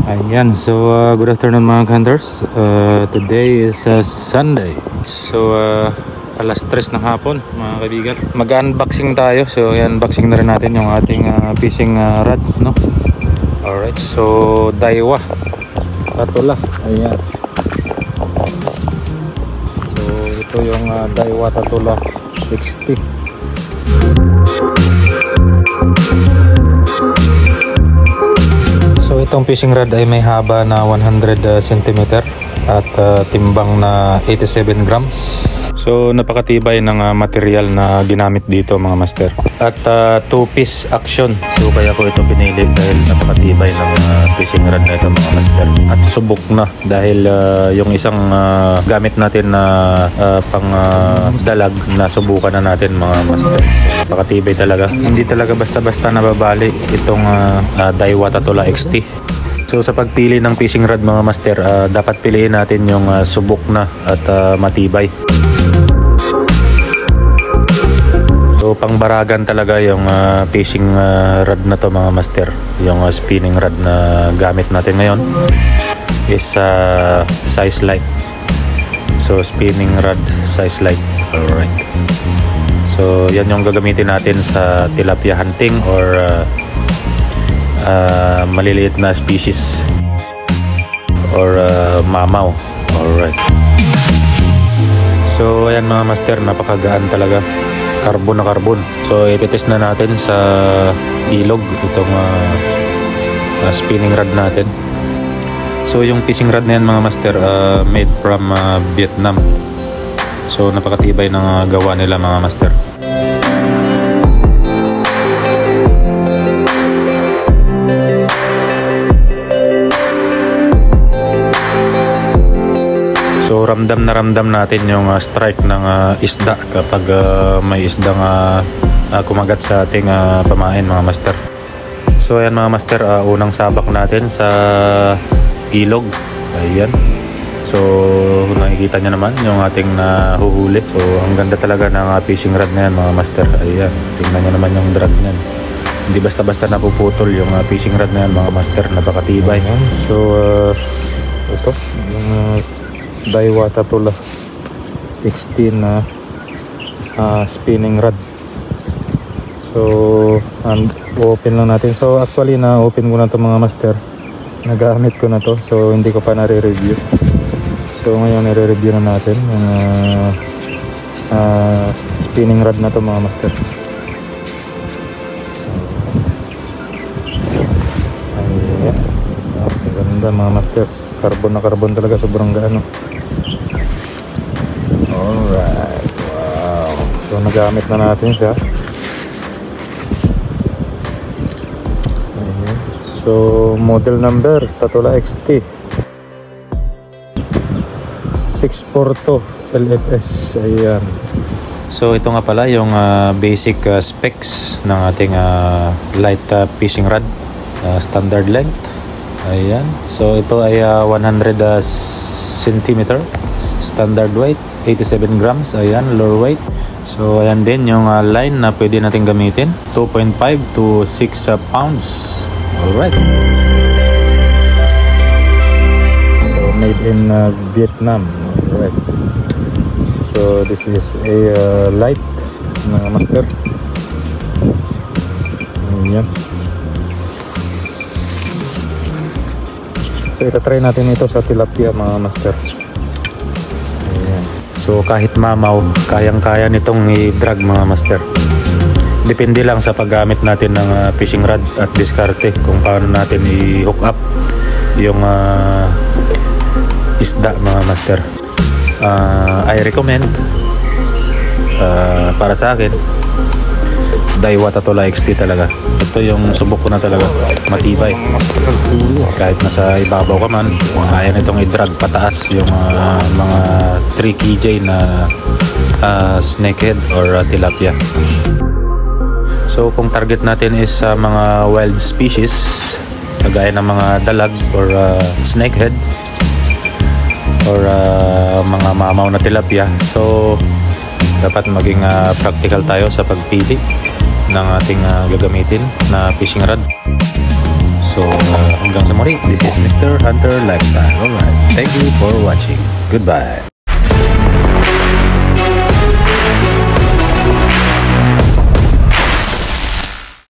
Ayan, so good afternoon mga hunters. Today is Sunday. So alas 3 ng hapon mga kaibigan. Mag-unboxing tayo. So i-unboxing na rin natin yung ating fishing rod, no? Alright, so Daiwa Tatula. Ayan. So ito yung Daiwa Tatula 60. So itong fishing rod ay may haba na 100 cm at timbang na 87 grams. So napakatibay ng material na ginamit dito mga master. At 2-piece action. So kaya ko ito pinili dahil napakatibay ng fishing rod na ito mga master. At subok na dahil yung isang gamit natin na pang dalag na subukan na natin mga master. So napakatibay talaga. Hindi talaga basta-basta nababali itong Daiwa Tatula XT. So sa pagpili ng fishing rod mga master, dapat piliin natin yung subok na at matibay. So pangbaragan talaga yung fishing rod na to mga master. Yung spinning rod na gamit natin ngayon is size light. So spinning rod size light. Alright. So yan yung gagamitin natin sa tilapia hunting or maliliit na species or mamaw. Alright. So ayan mga master, napakagaan talaga. Carbon na carbon. So itetest na natin sa ilog itong spinning rod natin. So yung fishing rod na yan mga master, made from Vietnam. So napakatibay ng gawa nila mga master. So ramdam natin yung strike ng isda kapag may isdang kumagat sa ating pamain mga master. So ayan mga master, unang sabak natin sa ilog. Ayan. So nakikita nyo naman yung ating nahuhuli. So ang ganda talaga ng fishing rod na yan mga master. Ayan. Tingnan nyo naman yung drag nyan. Hindi basta-basta napuputol yung fishing rod na yan mga master. Napakatibay. So ito yung Daiwa Tatula 16 na spinning rod. So open lang natin. So actually na open ko na to mga master. Nagamit ko na to. So hindi ko pa nare-review. So ngayon nare-review na natin yung spinning rod na to mga master. Ayan. Okay, ganda mga master. Carbon na carbon talaga, sobrang gaano. Alright, wow. So nagamit na natin siya. Ayan. So model number Tatula XT 642 LFS. Ayan. So ito nga pala yung basic specs ng ating light fishing rod. Standard length. Ayan. So ito ay 100 cm. Standard weight 87 grams. Ayan, lower weight. So ayan din yung line na pwede natin gamitin, 2.5 to 6 pounds. Alright. So made in Vietnam. Alright. So this is a light mga master. Ayan. So itatry natin ito sa tilapia mga master. Ayan. So kahit mamaw, kayang-kaya nitong i-drag mga master. Depende lang sa paggamit natin ng fishing rod at diskarte kung paano natin i-hook up yung isda mga master. I recommend para sa akin Daiwa Tatula XT talaga. Ito yung subok ko na talaga. Matibay. Kahit nasa ibabaw ka man, kaya nitong i-drag pataas yung mga 3 kg na snakehead or tilapia. So kung target natin is mga wild species, kagaya ng mga dalag or snakehead or mga mamaw na tilapia, so dapat maging practical tayo sa pagpili ng ating gagamitin na fishing rod. So hanggang sa muli, this is Mr. Hunter Lifestyle. Alright, thank you for watching. Goodbye.